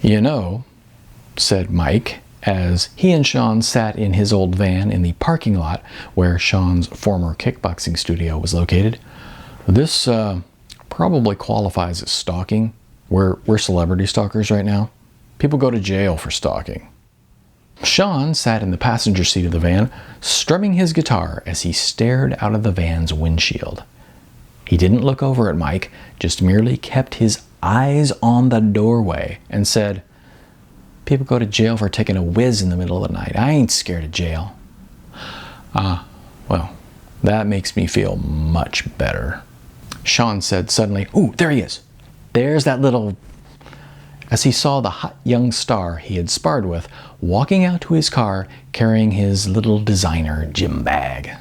You know, said Mike, as he and Sean sat in his old van in the parking lot where Sean's former kickboxing studio was located, this probably qualifies as stalking. We're celebrity stalkers right now. People go to jail for stalking. Sean sat in the passenger seat of the van, strumming his guitar as he stared out of the van's windshield. He didn't look over at Mike, just merely kept his eyes on the doorway and said, "People go to jail for taking a whiz in the middle of the night. I ain't scared of jail." Well, that makes me feel much better. Sean said suddenly, "Ooh, there he is. There's that little..." as he saw the hot young star he had sparred with walking out to his car carrying his little designer gym bag.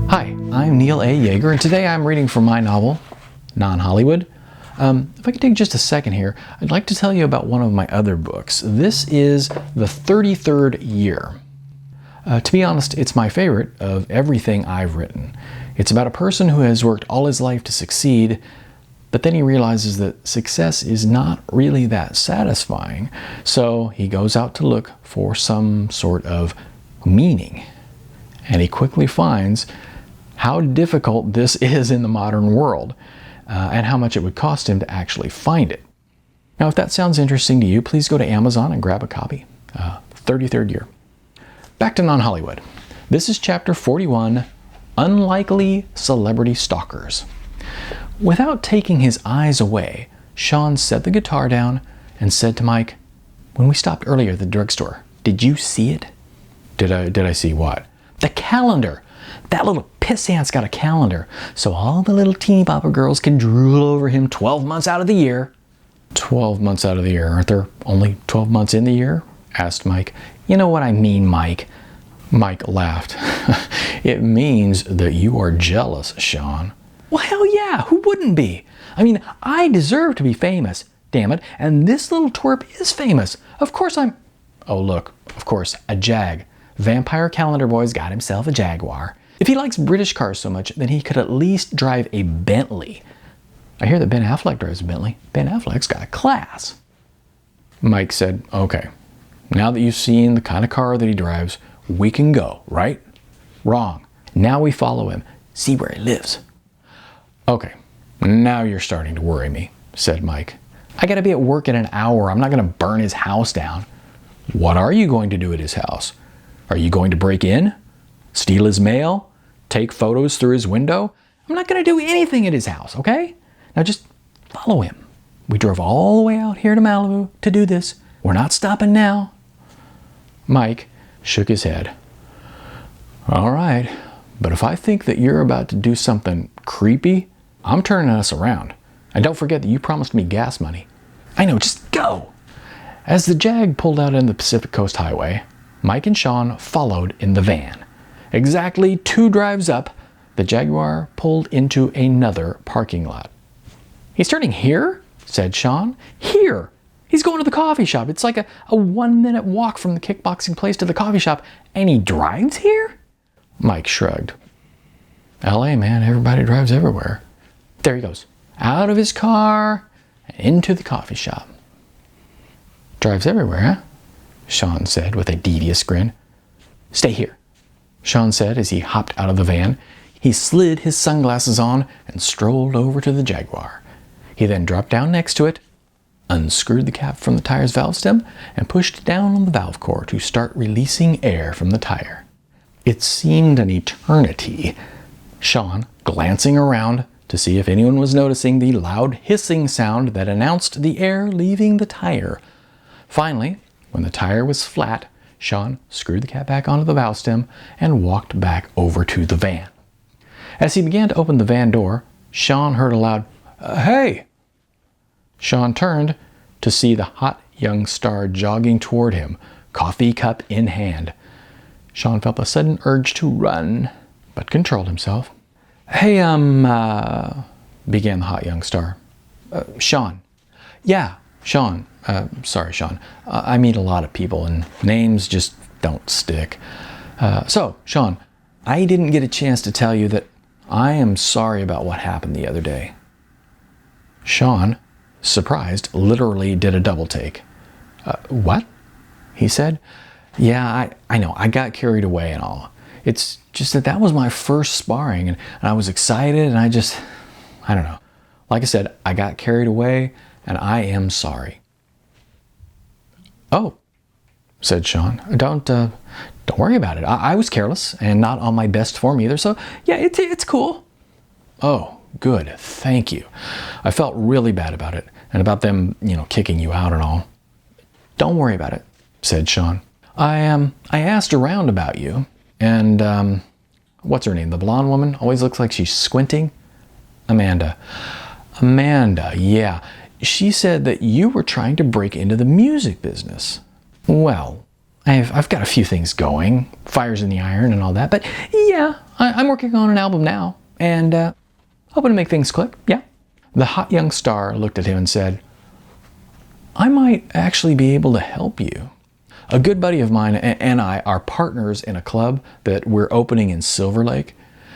Hi, I'm Neil A. Yeager, and today I'm reading from my novel, Non-Hollywood. If I could take just a second here, I'd like to tell you about one of my other books. This is The 33rd Year. To be honest, it's my favorite of everything I've written. It's about a person who has worked all his life to succeed, but then he realizes that success is not really that satisfying, so he goes out to look for some sort of meaning. And he quickly finds how difficult this is in the modern world. And how much it would cost him to actually find it. Now, if that sounds interesting to you, please go to Amazon and grab a copy. 33rd Year. Back to Non-Hollywood. This is chapter 41, Unlikely Celebrity Stalkers. Without taking his eyes away, Sean set the guitar down and said to Mike, "When we stopped earlier at the drugstore, did you see it?" Did I see what? The calendar. That little pissant's got a calendar, so all the little teeny bopper girls can drool over him 12 months out of the year. 12 months out of the year? Aren't there only 12 months in the year? Asked Mike. You know what I mean, Mike. Mike laughed. It means that you are jealous, Sean. Well, hell yeah, who wouldn't be? I mean, I deserve to be famous, damn it, and this little twerp is famous. Of course I'm... Oh, look, of course, a Jag. Vampire Calendar Boy's got himself a Jaguar. If he likes British cars so much, then he could at least drive a Bentley. I hear that Ben Affleck drives a Bentley. Ben Affleck's got class. Mike said, "Okay, now that you've seen the kind of car that he drives, we can go, right?" Wrong. Now we follow him, see where he lives. "Okay, now you're starting to worry me," said Mike. "I gotta be at work in an hour. I'm not gonna burn his house down." "What are you going to do at his house? Are you going to break in? Steal his mail? Take photos through his window?" "I'm not going to do anything at his house, okay? Now just follow him. We drove all the way out here to Malibu to do this. We're not stopping now." Mike shook his head. "All right, but if I think that you're about to do something creepy, I'm turning us around. And don't forget that you promised me gas money." "I know, just go." As the Jag pulled out in the Pacific Coast Highway, Mike and Sean followed in the van. Exactly 2 drives up, the Jaguar pulled into another parking lot. "He's turning here?" said Sean. "Here! He's going to the coffee shop. It's like a 1-minute walk from the kickboxing place to the coffee shop, and he drives here?" Mike shrugged. LA, man, everybody drives everywhere. There he goes, out of his car and into the coffee shop. "Drives everywhere, huh?" Sean said with a devious grin. "Stay here," Sean said as he hopped out of the van. He slid his sunglasses on and strolled over to the Jaguar. He then dropped down next to it, unscrewed the cap from the tire's valve stem, and pushed down on the valve core to start releasing air from the tire. It seemed an eternity. Sean, glancing around to see if anyone was noticing the loud hissing sound that announced the air leaving the tire. Finally, when the tire was flat, Sean screwed the cap back onto the valve stem and walked back over to the van. As he began to open the van door, Sean heard a loud, "Hey!" Sean turned to see the hot young star jogging toward him, coffee cup in hand. Sean felt a sudden urge to run, but controlled himself. "Hey, began the hot young star. "Sean." "Yeah, Sean. Sorry, Sean. I meet a lot of people, and names just don't stick. So, Sean, I didn't get a chance to tell you that I am sorry about what happened the other day. Sean, surprised, literally did a double take. What? He said. Yeah, I know, I got carried away and all. It's just that was my first sparring, and I was excited, and I don't know. Like I said, I got carried away, and I am sorry. Oh, said Sean. Don't worry about it. I was careless and not on my best form either, so yeah, it's cool. Oh, good, thank you. I felt really bad about it, and about them, kicking you out and all. Don't worry about it, said Sean. I asked around about you, and what's her name? The blonde woman? Always looks like she's squinting. Amanda, yeah. She said that you were trying to break into the music business. Well, I've got a few things going, fires in the iron and all that, but yeah, I'm working on an album now, and hoping to make things click, yeah. The hot young star looked at him and said, I might actually be able to help you. A good buddy of mine and I are partners in a club that we're opening in Silver Lake.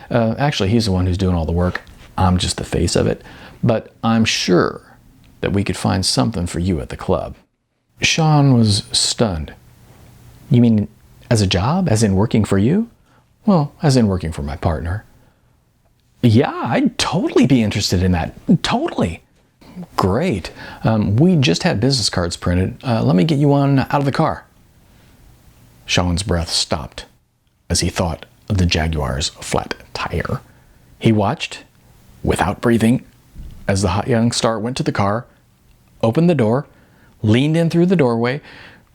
Actually, he's the one who's doing all the work. I'm just the face of it. But I'm sure that we could find something for you at the club. Sean was stunned. You mean as a job? As in working for you? Well, as in working for my partner. Yeah, I'd totally be interested in that. Totally. Great. We just had business cards printed. Let me get you one out of the car. Sean's breath stopped as he thought of the Jaguar's flat tire. He watched, without breathing, as the hot young star went to the car, opened the door, leaned in through the doorway,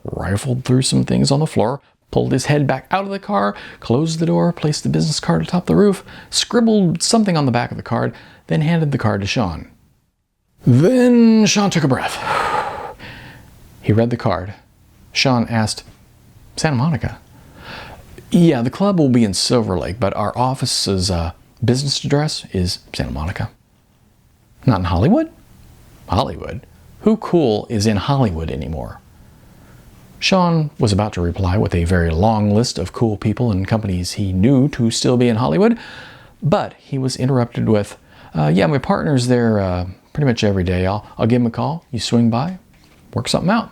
rifled through some things on the floor, pulled his head back out of the car, closed the door, placed the business card atop the roof, scribbled something on the back of the card, then handed the card to Sean. Then Sean took a breath. He read the card. Sean asked, Santa Monica? Yeah, the club will be in Silver Lake, but our office's business address is Santa Monica. Not in Hollywood? Hollywood? Who cool is in Hollywood anymore? Sean was about to reply with a very long list of cool people and companies he knew to still be in Hollywood, but he was interrupted with, yeah, my partner's there pretty much every day. I'll give him a call. You swing by, work something out.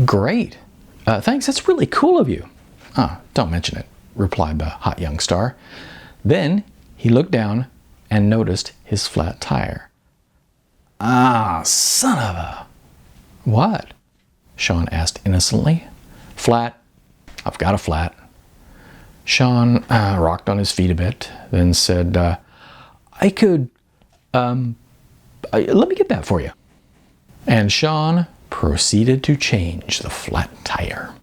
Great. Thanks, that's really cool of you. Don't mention it, replied the hot young star. Then he looked down and noticed his flat tire. Son of a... What? Sean asked innocently. Flat. I've got a flat. Sean rocked on his feet a bit, then said, I could, let me get that for you. And Sean proceeded to change the flat tire.